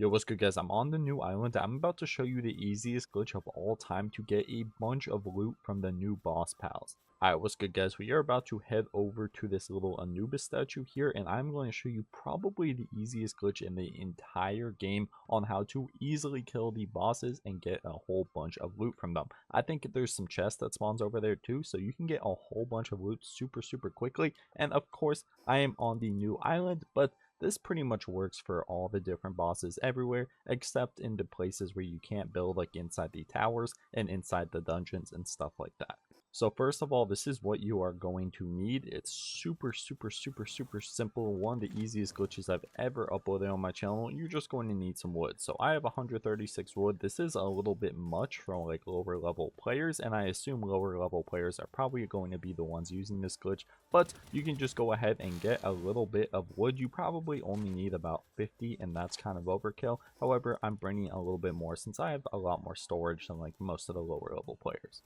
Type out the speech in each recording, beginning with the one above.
Yo, what's good guys? I'm on the new island. I'm about to show you the easiest glitch of all time to get a bunch of loot from the new boss pals. Alright, what's good guys? We are about to head over to this little Anubis statue here, and I'm going to show you probably the easiest glitch in the entire game on how to easily kill the bosses and get a whole bunch of loot from them. I think there's some chests that spawns over there too, so you can get a whole bunch of loot super quickly. And of course, I am on the new island, but this pretty much works for all the different bosses everywhere, except in the places where you can't build, like inside the towers and inside the dungeons and stuff like that. So first of all, this is what you are going to need. It's super simple. One of the easiest glitches I've ever uploaded on my channel. You're just going to need some wood. So I have 136 wood. This is a little bit much for like lower level players, and I assume lower level players are probably going to be the ones using this glitch, but you can just go ahead and get a little bit of wood. You probably only need about 50, and that's kind of overkill. However, I'm bringing a little bit more since I have a lot more storage than like most of the lower level players.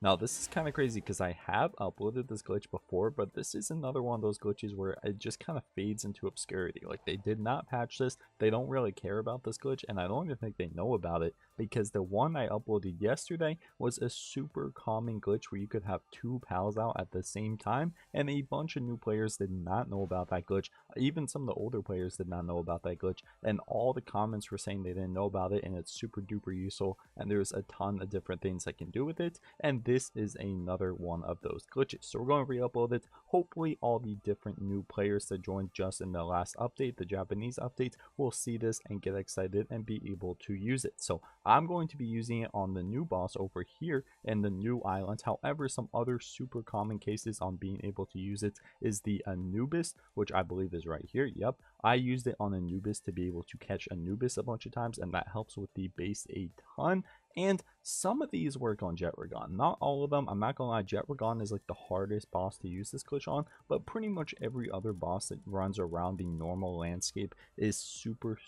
Now this is kind of crazy because I have uploaded this glitch before, but this is another one of those glitches where it just kind of fades into obscurity. Like, they did not patch this, they don't really care about this glitch, and I don't even think they know about it, because the one I uploaded yesterday was a super common glitch where you could have two pals out at the same time, and a bunch of new players did not know about that glitch. Even some of the older players did not know about that glitch, and all the comments were saying they didn't know about it, and it's super duper useful, and there's a ton of different things I can do with it, and this is another one of those glitches. So we're going to re-upload it. Hopefully all the different new players that joined just in the last update, the Japanese update, will see this and get excited and be able to use it. So I'm going to be using it on the new boss over here in the new island. However, some other super common cases on being able to use it is the Anubis, which I believe is right here. Yep, I used it on Anubis to be able to catch Anubis a bunch of times, and that helps with the base a ton. And some of these work on Jetragon, not all of them. I'm not gonna lie, Jetragon is like the hardest boss to use this glitch on, but pretty much every other boss that runs around the normal landscape is super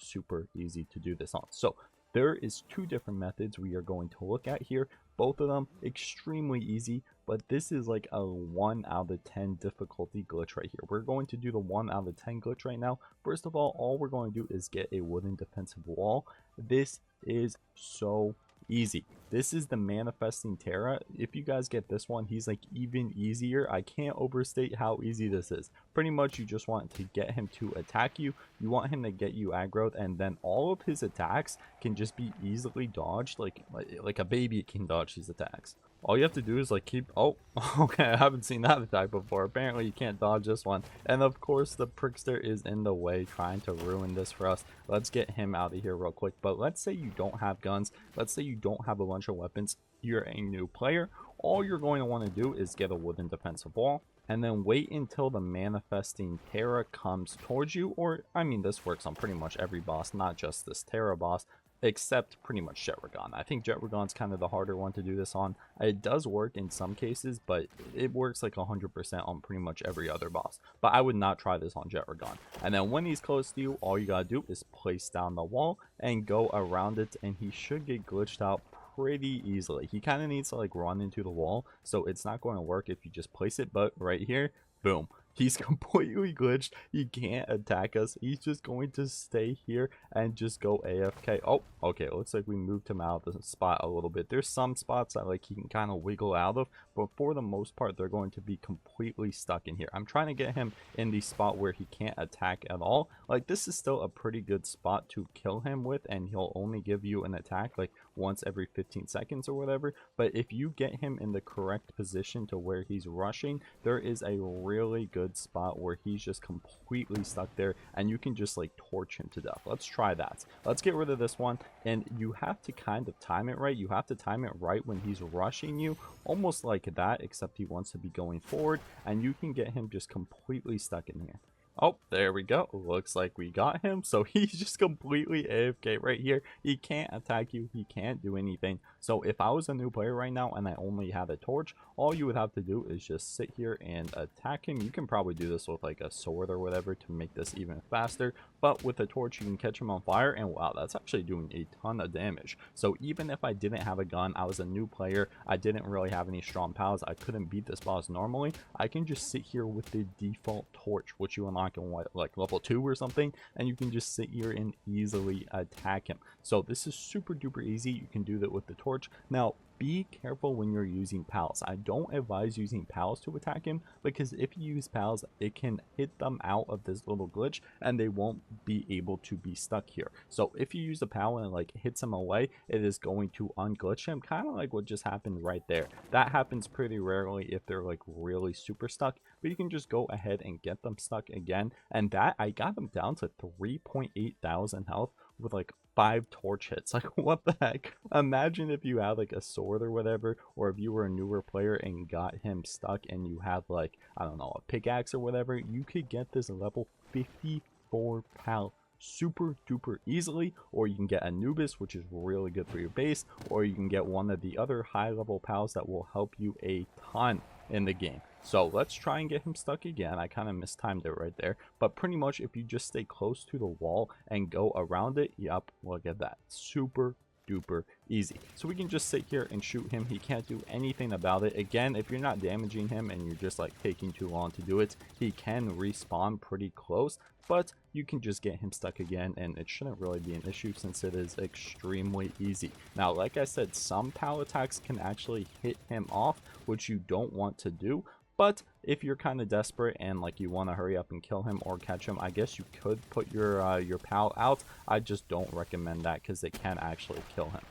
easy to do this on. So there is two different methods we are going to look at here, both of them extremely easy, but this is like a 1 out of 10 difficulty glitch right here. We're going to do the 1 out of 10 glitch right now. First of all we're going to do is get a wooden defensive wall. This is so easy. This is the manifesting Terra. If you guys get this one, he's like even easier. I can't overstate how easy this is. Pretty much you just want to get him to attack you. You want him to get you aggroed, and then all of his attacks can just be easily dodged, like a baby can dodge his attacks. All you have to do is like keep, oh, okay, I haven't seen that attack before. Apparently you can't dodge this one. And of course the Prickster is in the way, trying to ruin this for us. Let's get him out of here real quick. But let's say you don't have guns, let's say you don't have a bunch of weapons, you're a new player. All you're going to want to do is get a wooden defensive wall, and then wait until the manifesting Terra comes towards you. Or I mean, this works on pretty much every boss, not just this Terra boss, except pretty much Jetragon. I think Jetragon's kind of the harder one to do this on. It does work in some cases, but it works like 100% on pretty much every other boss. But I would not try this on Jetragon. And then when he's close to you, all you gotta do is place down the wall and go around it, and he should get glitched out pretty easily. He kind of needs to like run into the wall, so it's not going to work if you just place it. But right here, boom, he's completely glitched. He can't attack us. He's just going to stay here and just go AFK. Oh, okay, looks like we moved him out of the spot a little bit. There's some spots that like he can kind of wiggle out of, but for the most part they're going to be completely stuck in here. I'm trying to get him in the spot where he can't attack at all. Like, this is still a pretty good spot to kill him with, and he'll only give you an attack like once every 15 seconds or whatever. But if you get him in the correct position to where he's rushing, there is a really good spot where he's just completely stuck there, and you can just like torch him to death. Let's try that. Let's get rid of this one, and you have to kind of time it right. You have to time it right when he's rushing you, almost like that, except he wants to be going forward, and you can get him just completely stuck in here. Oh, there we go. Looks like we got him. So he's just completely AFK right here. He can't attack you. He can't do anything. So if I was a new player right now and I only had a torch, all you would have to do is just sit here and attack him. You can probably do this with like a sword or whatever to make this even faster. But with a torch, you can catch him on fire. And wow, that's actually doing a ton of damage. So even if I didn't have a gun, I was a new player, I didn't really have any strong pals, I couldn't beat this boss normally, I can just sit here with the default torch, which you unlock rocking what, like level 2 or something, and you can just sit here and easily attack him. So this is super duper easy. You can do that with the torch. Now be careful when you're using pals. I don't advise using pals to attack him, because if you use pals, it can hit them out of this little glitch and they won't be able to be stuck here. So if you use a pal and it like hits him away, it is going to unglitch him, kind of like what just happened right there. That happens pretty rarely if they're like really super stuck, but you can just go ahead and get them stuck again. And that, I got them down to 3.8 thousand health with like 5 torch hits. Like, what the heck? Imagine if you had like a sword or whatever, or if you were a newer player and got him stuck and you had like, I don't know, a pickaxe or whatever, you could get this level 54 pal super duper easily. Or you can get Anubis, which is really good for your base, or you can get one of the other high level pals that will help you a ton in the game. So let's try and get him stuck again. I kind of mistimed it right there, but pretty much if you just stay close to the wall and go around it, yep, look at that, super duper easy. So we can just sit here and shoot him. He can't do anything about it. Again, if you're not damaging him and you're just like taking too long to do it, he can respawn pretty close, but you can just get him stuck again and it shouldn't really be an issue since it is extremely easy. Now, like I said, some pal attacks can actually hit him off, which you don't want to do. But if you're kind of desperate and like you want to hurry up and kill him or catch him, I guess you could put your pal out. I just don't recommend that because it can actually kill him.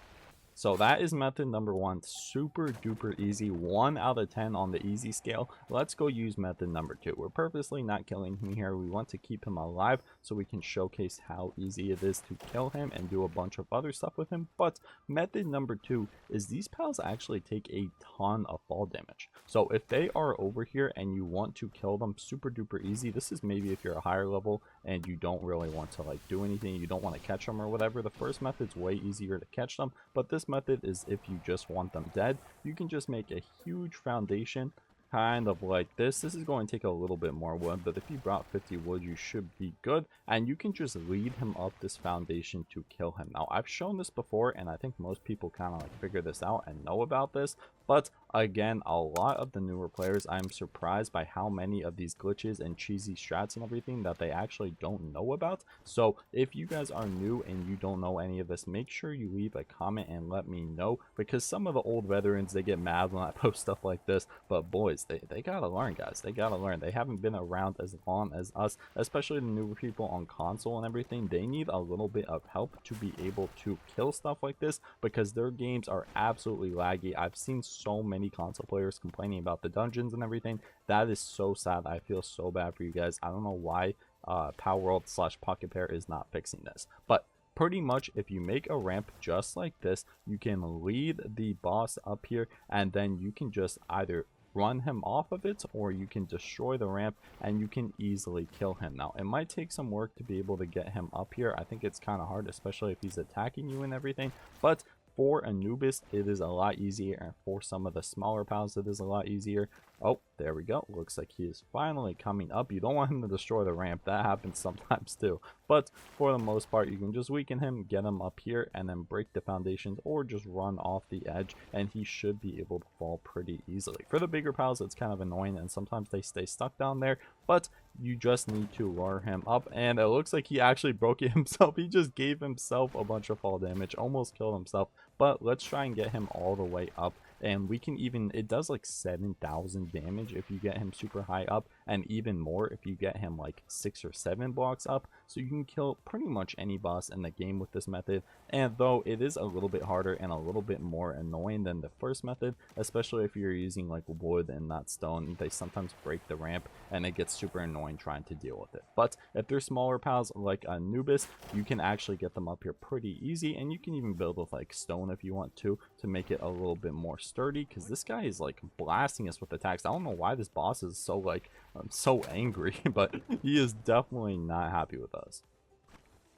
So that is method number 1, super duper easy, 1 out of 10 on the easy scale. Let's go use method number 2. We're purposely not killing him here. We want to keep him alive so we can showcase how easy it is to kill him and do a bunch of other stuff with him. But method number 2 is these pals actually take a ton of fall damage. So if they are over here and you want to kill them super duper easy, this is maybe if you're a higher level and you don't really want to like do anything, you don't want to catch them or whatever. The first method's way easier to catch them, but this method is if you just want them dead. You can just make a huge foundation kind of like this. This is going to take a little bit more wood, but if you brought 50 wood, you should be good, and you can just lead him up this foundation to kill him. Now, I've shown this before, and I think most people kind of like figure this out and know about this, but again, a lot of the newer players, I'm surprised by how many of these glitches and cheesy strats and everything that they actually don't know about. So if you guys are new and you don't know any of this, make sure you leave a comment and let me know, because some of the old veterans, they get mad when I post stuff like this, but boys, they gotta learn, guys. They gotta learn. They haven't been around as long as us, especially the newer people on console and everything. They need a little bit of help to be able to kill stuff like this, because their games are absolutely laggy. I've seen so many console players complaining about the dungeons and everything. That is so sad. I feel so bad for you guys. I don't know why Palworld / Pocket Pair is not fixing this, but pretty much if you make a ramp just like this, you can lead the boss up here, and then you can just either run him off of it, or you can destroy the ramp and you can easily kill him. Now, it might take some work to be able to get him up here. I think it's kind of hard, especially if he's attacking you and everything, but for Anubis, it is a lot easier, and for some of the smaller pals, it is a lot easier. Oh, there we go. Looks like he is finally coming up. You don't want him to destroy the ramp. That happens sometimes too. But for the most part, you can just weaken him, get him up here, and then break the foundations, or just run off the edge, and he should be able to fall pretty easily. For the bigger pals, it's kind of annoying, and sometimes they stay stuck down there, but you just need to lure him up, and it looks like he actually broke it himself. He just gave himself a bunch of fall damage, almost killed himself. But let's try and get him all the way up, and we can even, it does like 7,000 damage if you get him super high up, and even more if you get him like 6 or 7 blocks up. So you can kill pretty much any boss in the game with this method, and though it is a little bit harder and a little bit more annoying than the first method, especially if you're using like wood and not stone, they sometimes break the ramp and it gets super annoying trying to deal with it. But if they're smaller pals like Anubis, you can actually get them up here pretty easy, and you can even build with like stone if you want to make it a little bit more sturdy, because this guy is like blasting us with attacks. I don't know why this boss is so like so angry, but he is definitely not happy with us.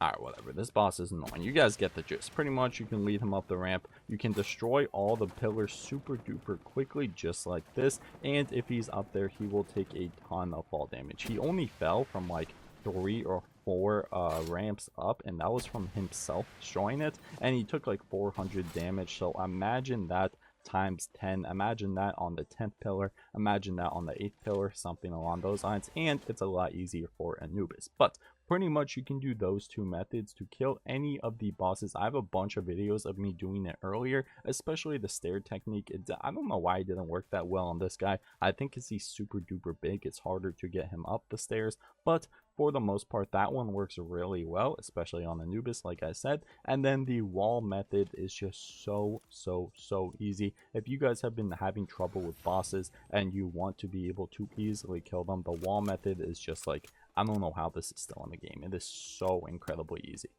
Alright, whatever. This boss is annoying. You guys get the gist. Pretty much, you can lead him up the ramp. You can destroy all the pillars super duper quickly, just like this. And if he's up there, he will take a ton of fall damage. He only fell from like 3 or 4 ramps up, and that was from himself destroying it. And he took like 400 damage. So imagine that times 10. Imagine that on the 10th pillar, imagine that on the 8th pillar, something along those lines, and it's a lot easier for Anubis. But pretty much you can do those two methods to kill any of the bosses. I have a bunch of videos of me doing it earlier, especially the stair technique. I don't know why it didn't work that well on this guy. I think because he's super duper big, it's harder to get him up the stairs, but for the most part that one works really well, especially on Anubis, like I said. And then the wall method is just so easy. If you guys have been having trouble with bosses and you want to be able to easily kill them, the wall method is just like, I don't know how this is still in the game. It is so incredibly easy.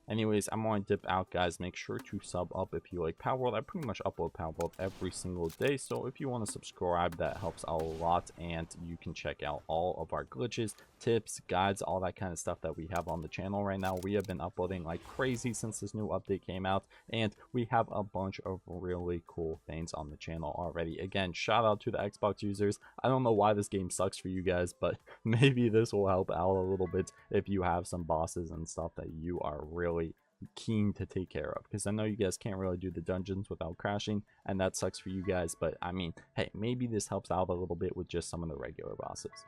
Anyways, I'm going to dip out, guys. Make sure to sub up if you like Palworld. I pretty much upload Palworld every single day, so if you want to subscribe, that helps a lot, and you can check out all of our glitches, tips, guides, all that kind of stuff that we have on the channel right now. We have been uploading like crazy since this new update came out, and we have a bunch of really cool things on the channel already. Again, shout out to the Xbox users. I don't know why this game sucks for you guys, but maybe this will help out a little bit if you have some bosses and stuff that you are really keen to take care of, because I know you guys can't really do the dungeons without crashing, and that sucks for you guys. But I mean, hey, maybe this helps out a little bit with just some of the regular bosses.